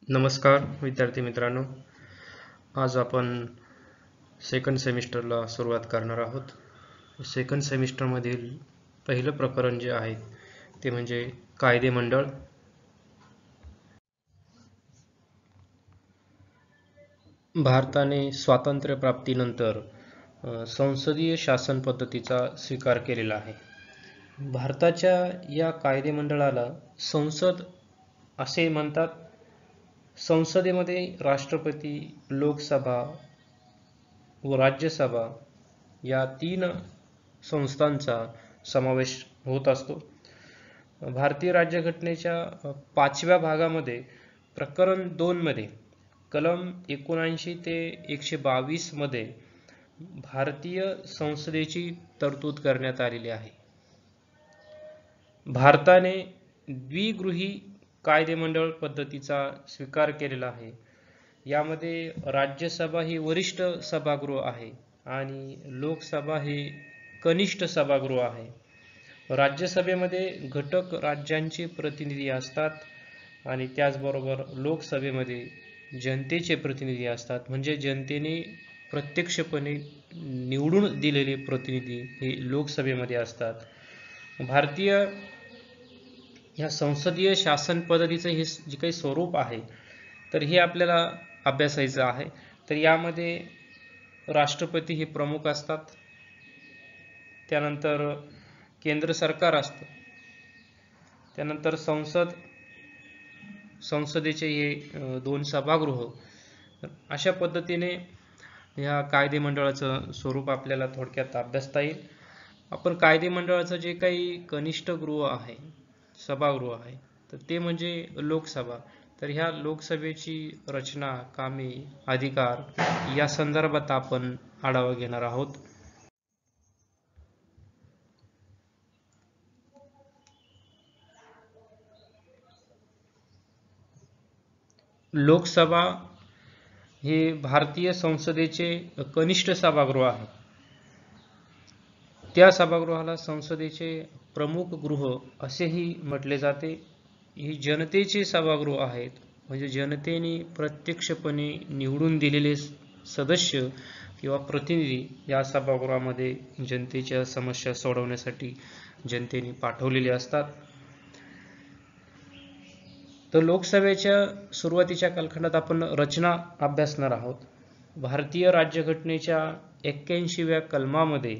नमस्कार विद्यार्थी मित्रांनो, आज आपण सेकंड सेमिस्टरला सुरुवात करणार आहोत. सेकंड सेमिस्टरमधील पहिलं प्रकरण जे आहे ते म्हणजे कायदे मंडळ. भारताने स्वातंत्र्यप्राप्तीनंतर संसदीय शासन पद्धतीचा स्वीकार केलेला आहे. भारताच्या या कायदे मंडळाला संसद असे म्हणतात. संसदेमध्ये राष्ट्रपती, लोकसभा व राज्यसभा या तीन संस्थांचा समावेश होत असतो. भारतीय राज्यघटनेच्या 5व्या भागामध्ये प्रकरण 2 मध्ये कलम 79 ते 122 मध्ये भारतीय संसदेची तरतूद करण्यात आलेली आहे. भारताने द्विगृही कायदेमंडळ पद्धतीचा स्वीकार केलेला आहे. यामध्ये राज्यसभा ही वरिष्ठ सभागृह आहे आणि लोकसभा ही कनिष्ठ सभागृह आहे. राज्यसभेमध्ये घटक राज्यांचे प्रतिनिधी असतात आणि त्याचबरोबर लोकसभेमध्ये जनतेचे प्रतिनिधी असतात. म्हणजे जनतेने प्रत्यक्षपणे निवडून दिलेले प्रतिनिधी हे लोकसभेमध्ये असतात. भारतीय या संसदीय शासन पद्धतीचं हे जे काही स्वरूप आहे तर हे आपल्याला अभ्यासायचं आहे. तर यामध्ये राष्ट्रपती हे प्रमुख असतात, त्यानंतर केंद्र सरकार असतं, त्यानंतर संसदेचे हे 2 सभागृह. अशा पद्धतीने या कायदे मंडळाचं स्वरूप आपल्याला थोडक्यात अभ्यासता येईल. आपण कायदे मंडळाचं जे काही कनिष्ठ गृह आहे, सभागृह आहे, तर ते म्हणजे लोकसभा. तर ह्या लोकसभेची रचना, कामे, अधिकार या संदर्भात आपण आढावा घेणार आहोत. लोकसभा हे भारतीय संसदेचे कनिष्ठ सभागृह आहे. त्या सभागृहाला संसदेचे प्रमुख गृह असेही म्हटले जाते. ही जनतेचे सभागृह आहेत, म्हणजे जनतेने प्रत्यक्षपणे निवडून दिलेले सदस्य किंवा प्रतिनिधी या सभागृहामध्ये जनतेच्या समस्या सोडवण्यासाठी जनतेने पाठवलेले असतात. तर लोकसभेच्या सुरुवातीच्या कालखंडात आपण रचना अभ्यासणार आहोत. भारतीय राज्यघटनेच्या 81व्या कलमामध्ये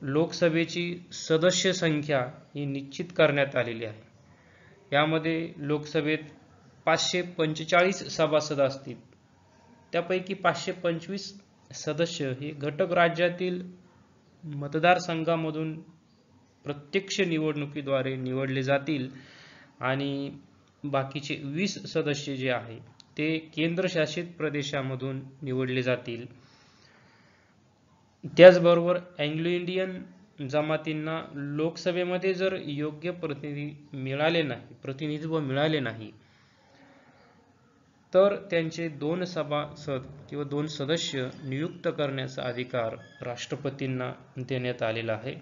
लोकसभेची सदस्य संख्या ही निश्चित करण्यात आलेली आहे. यामध्ये लोकसभेत 545 सभासद असतील. त्यापैकी 525 सदस्य हे घटक राज्यातील मतदारसंघामधून प्रत्यक्ष निवडणुकीद्वारे निवडले जातील आणि बाकीचे 20 सदस्य जे आहे ते केंद्रशासित प्रदेशामधून निवडले जातील. त्याचबरोबर अँग्लो इंडियन जमातींना लोकसभेमध्ये जर योग्य प्रतिनिधित्व मिळाले नाही तर त्यांचे 2 सभासद किंवा 2 सदस्य नियुक्त करण्याचा अधिकार राष्ट्रपतींना देण्यात आलेला आहे.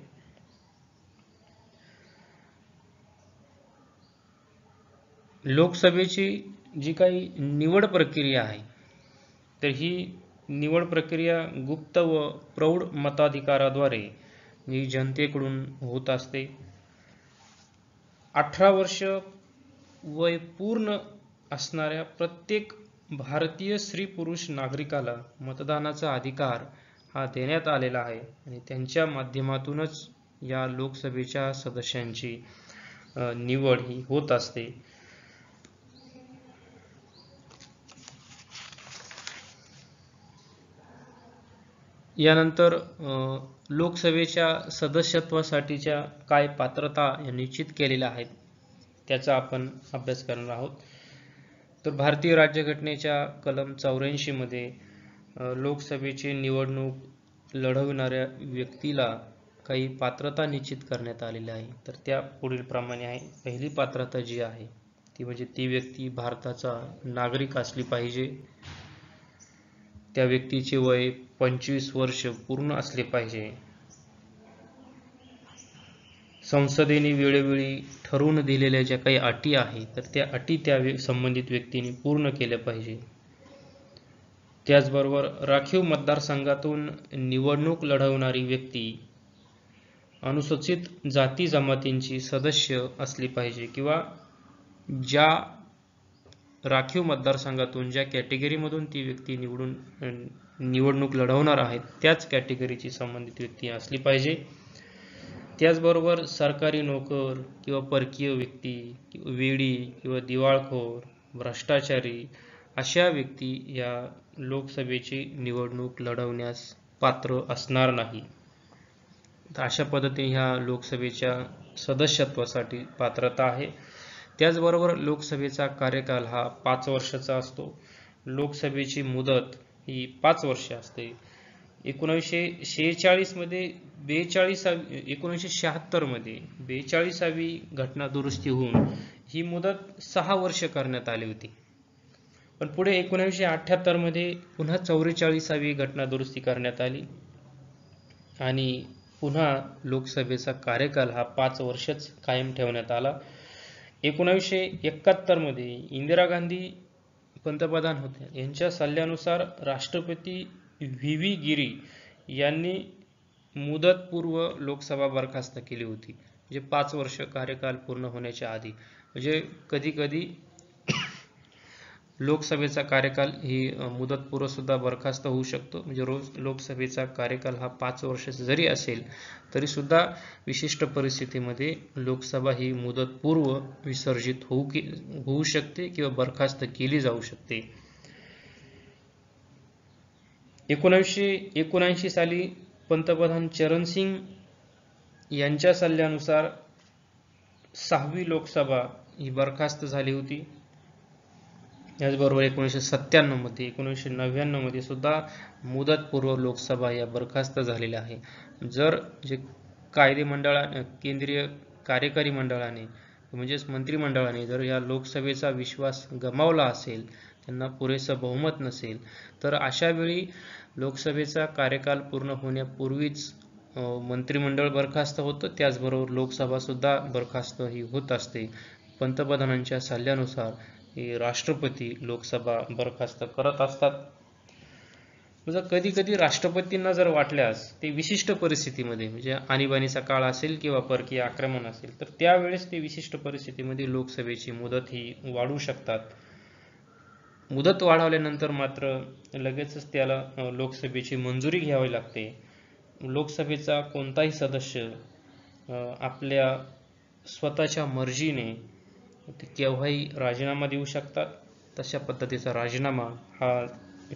लोकसभेची जी काही निवड प्रक्रिया आहे तर ही निवड प्रक्रिया गुप्त व प्रौढ मताधिकाराद्वारे ही जनतेकडून होत असते. 18 वर्ष वय पूर्ण असणाऱ्या प्रत्येक भारतीय स्त्री पुरुष नागरिकाला मतदानाचा अधिकार हा देण्यात आलेला आहे आणि त्यांच्या माध्यमातूनच या लोकसभेच्या सदस्यांची निवड ही होत असते. यानंतर लोकसभेच्या सदस्यत्वासाठीच्या काय पात्रता निश्चित केलेल्या आहेत त्याचा आपण अभ्यास करणार आहोत. तर भारतीय राज्यघटनेच्या कलम 84 मध्ये लोकसभेची निवडणूक लढवणाऱ्या व्यक्तीला काही पात्रता निश्चित करण्यात आलेली आहे. तर त्या पुढील प्रमाणे आहे. पहिली पात्रता जी आहे ती म्हणजे ती व्यक्ती भारताचा नागरिक असली पाहिजे. त्या व्यक्तीचे वय 25 वर्ष पूर्ण असले पाहिजे. संसदेने वेळोवेळी ठरवून दिलेल्या ज्या काही अटी आहेत तर त्या अटी त्या संबंधित व्यक्तीने पूर्ण केल्या पाहिजे. त्याचबरोबर राखीव मतदारसंघातून निवडणूक लढवणारी व्यक्ती अनुसूचित जाती जमातींची सदस्य असली पाहिजे किंवा ज्या राखीव मतदारसंघातून ज्या कॅटेगरीमधून ती व्यक्ती निवडणूक लढवणार आहेत त्याच कॅटेगरीची संबंधित व्यक्ती असली पाहिजे. त्याचबरोबर सरकारी नोकर किंवा परकीय व्यक्ती किंवा वेडी किंवा दिवाळखोर भ्रष्टाचारी अशा व्यक्ती या लोकसभेची निवडणूक लढवण्यास पात्र असणार नाही. तर अशा पद्धतीने ह्या लोकसभेच्या सदस्यत्वासाठी पात्रता आहे. त्याचबरोबर लोकसभेचा कार्यकाल हा 5 वर्षाचा असतो. लोकसभेची मुदत ही 5 वर्षे असते. 1946 मध्ये 1976 मध्ये 42वी घटना दुरुस्ती होऊन ही मुदत 6 वर्ष करण्यात आली होती. पण पुढे 1978 मध्ये पुन्हा 44वी घटना दुरुस्ती करण्यात आली आणि पुन्हा लोकसभेचा कार्यकाल हा 5 वर्षच कायम ठेवण्यात आला. 1971 मध्ये इंदिरा गांधी पंतप्रधान होत्या. यांच्या सल्ल्यानुसार राष्ट्रपती व्ही गिरी यांनी मुदतपूर्व लोकसभा बरखास्त केली होती. म्हणजे 5 वर्ष कार्यकाल पूर्ण होण्याच्या आधी. म्हणजे कधी कधी लोकसभेचा कार्यकाल ही मुदतपूर्व सुद्धा बरखास्त होऊ शकतो. म्हणजे रोज लोकसभेचा कार्यकाल हा 5 वर्ष जरी असेल तरी सुद्धा विशिष्ट परिस्थितीमध्ये लोकसभा ही मुदतपूर्व विसर्जित होऊ शकते किंवा बरखास्त केली जाऊ शकते. 1979 साली पंतप्रधान चरण सिंग यांच्या सल्ल्यानुसार 6वी लोकसभा ही बरखास्त झाली होती. याचबरोबर 1997 मध्ये 1999 मध्ये सुद्धा मुदतपूर्व लोकसभा या बरखास्त झालेल्या आहे. जर जे केंद्रीय कार्यकारी मंडळाने म्हणजेच मंत्रिमंडळाने जर या लोकसभेचा विश्वास गमावला असेल, त्यांना पुरेसं बहुमत नसेल, तर अशा वेळी लोकसभेचा कार्यकाल पूर्ण होण्यापूर्वीच मंत्रिमंडळ बरखास्त होतं. त्याचबरोबर लोकसभा सुद्धा बरखास्त ही होत असते. पंतप्रधानांच्या सल्ल्यानुसार राष्ट्रपती लोकसभा बरखास्त करत असतात. कधी कधी राष्ट्रपतींना जर वाटल्यास ते विशिष्ट परिस्थितीमध्ये म्हणजे आणीबाणीचा काळ असेल किंवा परकीय आक्रमण असेल तर त्यावेळेस ते विशिष्ट परिस्थितीमध्ये लोकसभेची मुदत ही वाढवू शकतात. मुदत वाढवल्यानंतर मात्र लगेचच त्याला लोकसभेची मंजुरी घ्यावी लागते. लोकसभेचा कोणताही सदस्य आपल्या स्वतःच्या मर्जीने केव्हाही राजीनामा देऊ शकतात. तशा पद्धतीचा राजीनामा हा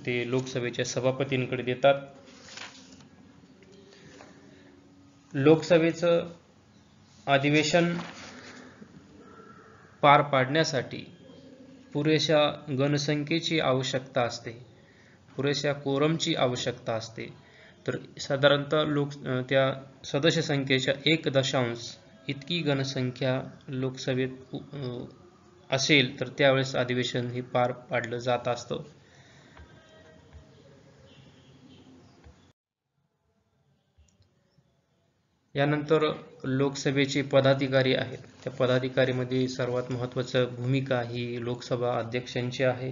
ते लोकसभेच्या सभापतींकडे देतात. लोकसभेचं अधिवेशन पार पाडण्यासाठी पुरेशा गणसंख्येची आवश्यकता असते, पुरेशा कोरमची आवश्यकता असते. तर साधारणतः त्या सदस्य संख्येच्या 1.5 इतकी गणसंख्या लोकसभेत असेल तर त्यावेळेस अधिवेशन हे पार पाडलं जात असतं. यानंतर लोकसभेचे पदाधिकारी आहेत. त्या पदाधिकारीमध्ये सर्वात महत्त्वाचं भूमिका ही लोकसभा अध्यक्षांची आहे.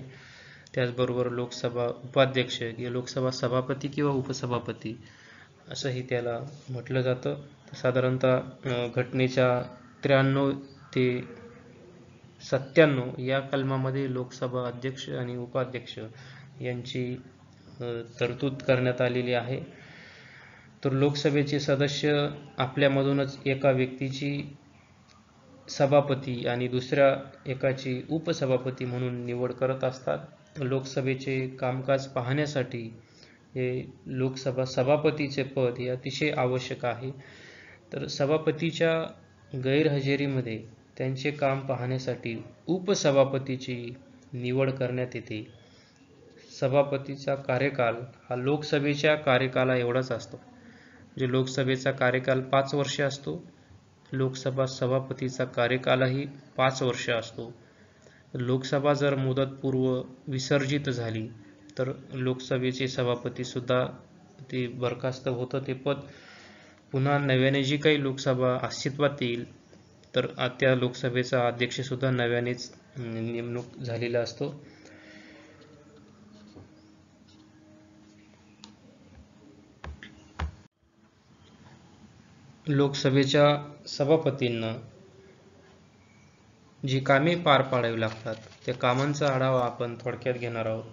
त्याचबरोबर लोकसभा उपाध्यक्ष किंवा लोकसभा सभापती किंवा उपसभापती असंही त्याला म्हटलं जातं. साधारणतः घटनेच्या 93 ते 97 या कलमामध्ये लोकसभा अध्यक्ष आणि उपाध्यक्ष यांची तरतूद करण्यात आलेली आहे. तर लोकसभेचे सदस्य आपल्यामधूनच एका व्यक्तीची सभापती आणि दुसऱ्या एकाची उपसभापती म्हणून निवड करत असतात. लोकसभेचे कामकाज पाहण्यासाठी हे लोकसभा सभापतीचे पद हे अतिशय आवश्यक आहे. तर सभापतीच्या गैरहजेरीमध्ये त्यांचे काम पाहण्यासाठी उपसभापतीची निवड करण्यात येते. सभापतीचा कार्यकाल हा लोकसभेच्या कार्यकाला एवढाच असतो. जे लोकसभेचा कार्यकाल 5 वर्ष असतो, लोकसभा सभापतीचा कार्यकालही 5 वर्ष असतो. लोकसभा जर मुदतपूर्व विसर्जित झाली तर लोकसभेचे सभापती सुद्धा ते बरखास्त होतं ते पद पुन्हा नव्याने जी काही लोकसभा अस्तित्वात येईल तर त्या लोकसभेचा अध्यक्ष सुद्धा नव्यानेच नेमणूक झालेला असतो. लोकसभेच्या सभापतींना जी कामे पार पाडावी लागतात त्या कामांचा आढावा आपण थोडक्यात घेणार आहोत.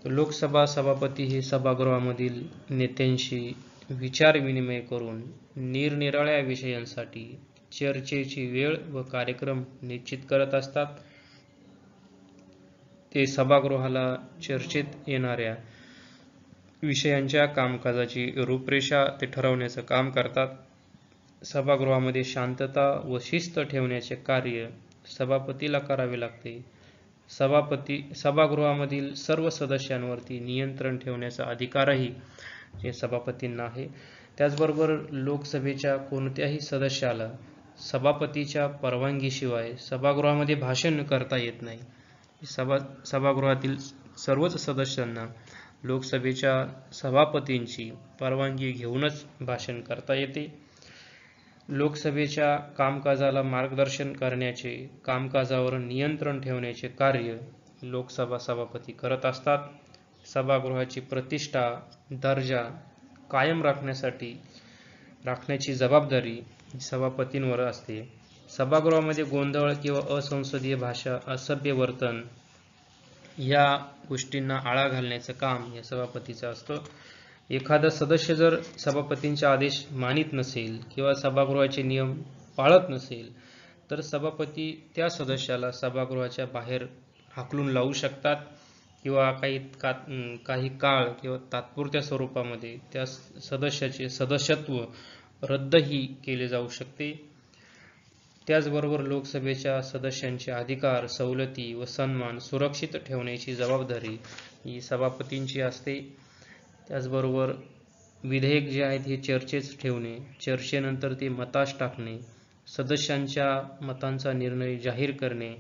तर लोकसभा सभापती हे सभागृहामधील नेत्यांशी विचार विनिमय करून निरनिराळ्या विषयांसाठी चर्चेची वेळ व कार्यक्रम निश्चित करत असतात. ते सभागृहाला चर्चेत येणाऱ्या विषयांच्या कामकाजाची रूपरेषा ते ठरवण्याचं काम करतात. सभागृहामध्ये शांतता व शिस्त ठेवण्याचे कार्य सभापतीला करावे लागते. सभागृहामधील सर्व सदस्यांवरती नियंत्रण ठेवण्याचा अधिकारही सभापतींना आहे. त्याचबरोबर लोकसभेच्या कोणत्याही सदस्याला सभापतीच्या परवानगीशिवाय सभागृहामध्ये भाषण करता येत नाही. सभागृहातील सर्वच सदस्यांना लोकसभेच्या सभापतींची परवानगी घेऊनच भाषण करता येते. लोकसभेच्या कामकाजाला मार्गदर्शन करण्याचे, कामकाजावर नियंत्रण ठेवण्याचे कार्य लोकसभा सभापती करत असतात. सभागृहाची प्रतिष्ठा, दर्जा कायम राखण्याची जबाबदारी सभापतींवर असते. सभागृहामध्ये गोंधळ किंवा असंसदीय भाषा, असभ्य वर्तन या गोष्टींना आळा घालण्याचं काम या सभापतीचं असतं. एखादा सदस्य जर सभापतींचा आदेश मानित नसेल किंवा सभागृहाचे नियम पाळत नसेल तर सभापती त्या सदस्याला सभागृहाच्या बाहेर हाकलून लावू शकतात किंवा काही काळ किंवा तात्पुरत्या स्वरूपामध्ये त्या सदस्याचे सदस्यत्व रद्दही केले जाऊ शकते. त्याचबरोबर लोकसभेच्या सदस्यांचे अधिकार, सवलती व सन्मान सुरक्षित ठेवण्याची जबाबदारी ही सभापतींची असते. त्याचबरोबर विधेयक जे आहेत हे चर्चेत ठेवणे, चर्चेनंतर ते मतास टाकणे, सदस्यांच्या मतांचा निर्णय जाहीर करणे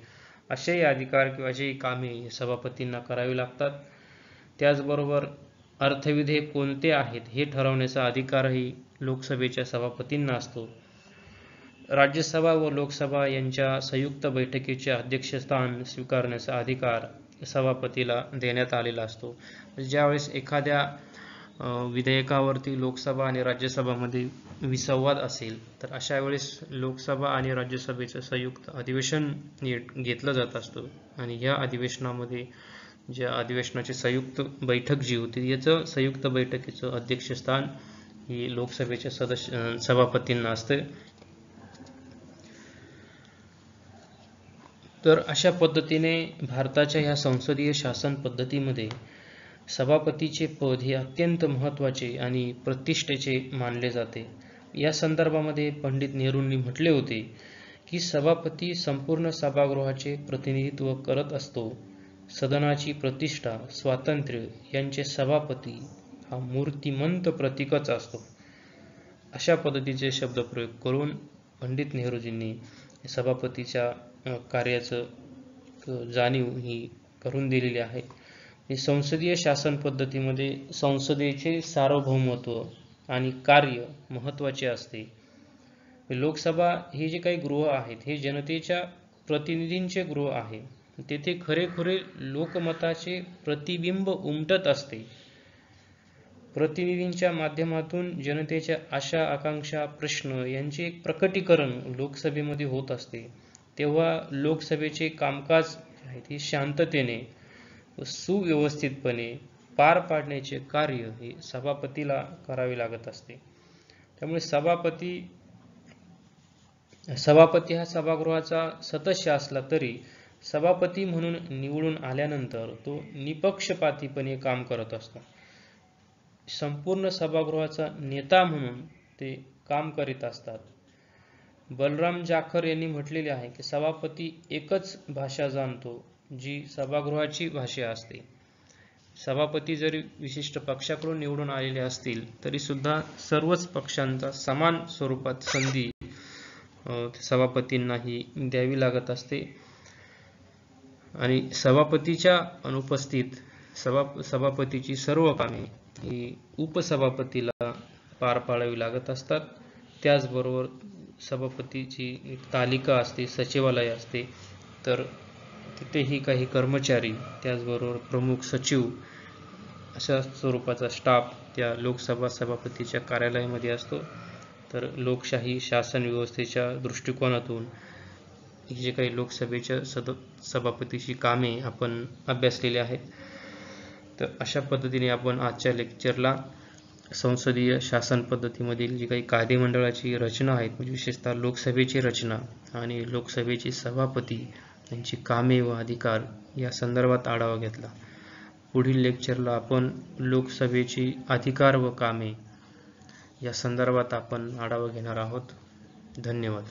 असेही अधिकार किंवा असेही कामे सभापतींना करावी लागतात. त्याचबरोबर अर्थविधेयक कोणते आहेत हे ठरवण्याचा अधिकारही लोकसभेच्या सभापतींना असतो. राज्यसभा व लोकसभा यांच्या संयुक्त बैठकीचे अध्यक्षस्थान स्वीकारण्याचा अधिकार सभापतीला देण्यात आलेला असतो. ज्यावेळेस एखाद्या विधेयकावरती लोकसभा आणि राज्यसभामध्ये विसंवाद असेल तर अशा वेळेस लोकसभा आणि राज्यसभेचं संयुक्त अधिवेशन घेतलं जात असतं आणि या अधिवेशनामध्ये ज्या अधिवेशनाची संयुक्त बैठक जी होती याचं संयुक्त बैठकीचं अध्यक्षस्थान ही लोकसभेच्या सभापतींना असते. तर अशा पद्धतीने भारताच्या ह्या संसदीय शासन पद्धतीमध्ये सभापतीचे पद हे अत्यंत महत्त्वाचे आणि प्रतिष्ठेचे मानले जाते. या संदर्भामध्ये पंडित नेहरूंनी म्हटले होते की सभापती संपूर्ण सभागृहाचे प्रतिनिधित्व करत असतो. सदनाची प्रतिष्ठा, स्वातंत्र्य यांचे सभापती हा मूर्तिमंत प्रतीकच असतो. अशा पद्धतीचे शब्दप्रयोग करून पंडित नेहरूजींनी सभापतीच्या कार्याचं जाणीव ही करून दिलेली आहे. संसदीय शासन पद्धतीमध्ये संसदेचे सार्वभौमत्व आणि कार्य महत्त्वाचे असते. लोकसभा हे जे काही गृह आहेत हे जनतेच्या प्रतिनिधींचे गृह आहे. तेथे खरेखुरे लोकमताचे प्रतिबिंब उमटत असते. प्रतिनिधींच्या माध्यमातून जनतेच्या आशा, आकांक्षा, प्रश्न यांचे एक प्रकटीकरण लोकसभेमध्ये होत असते. तेव्हा लोकसभेचे कामकाज आहे ते शांततेने व सुव्यवस्थितपणे पार पाडण्याचे कार्य हे सभापतीला करावे लागत असते. त्यामुळे सभापती हा सभागृहाचा सदस्य असला तरी सभापती म्हणून निवडून आल्यानंतर तो निपक्षपातीपणे काम करत असतो. संपूर्ण सभागृहाचा नेता म्हणून ते काम करीत असतात. बलराम जाखर यांनी म्हटलेले आहे की सभापती एकच भाषा जाणतो जी सभागृहाची भाषा असते. सभापती जरी विशिष्ट पक्षाकडून निवडून आलेले असतील तरी सुद्धा सर्वच पक्षांचा समान स्वरूपात संधी सभापतींनाही द्यावी लागत असते आणि सभापतीच्या अनुपस्थित सभापतीची सर्व कामे ही उपसभापतीला पार पाडावी लागत असतात. त्याचबरोबर सभापतीची एक तालिका असते, सचिवालय असते, तर तिथेही काही कर्मचारी, त्याचबरोबर प्रमुख सचिव अशा स्वरूपाचा स्टाफ त्या लोकसभा सभापतीच्या कार्यालयामध्ये असतो. तर लोकशाही शासन व्यवस्थेच्या दृष्टिकोनातून जे काही लोकसभेच्या सभापतीची कामे आपण अभ्यासलेली आहेत. तर अशा पद्धतीने आपण आजच्या लेक्चरला संसदीय शासन पद्धतीमधील जी काही कायदेमंडळाची रचना आहेत, म्हणजे विशेषतः लोकसभेची रचना आणि लोकसभेचे सभापती यांची कामे व अधिकार या संदर्भात आढावा घेतला. पुढील लेक्चरला आपण लोकसभेची अधिकार व कामे या संदर्भात आपण आढावा घेणार आहोत. धन्यवाद.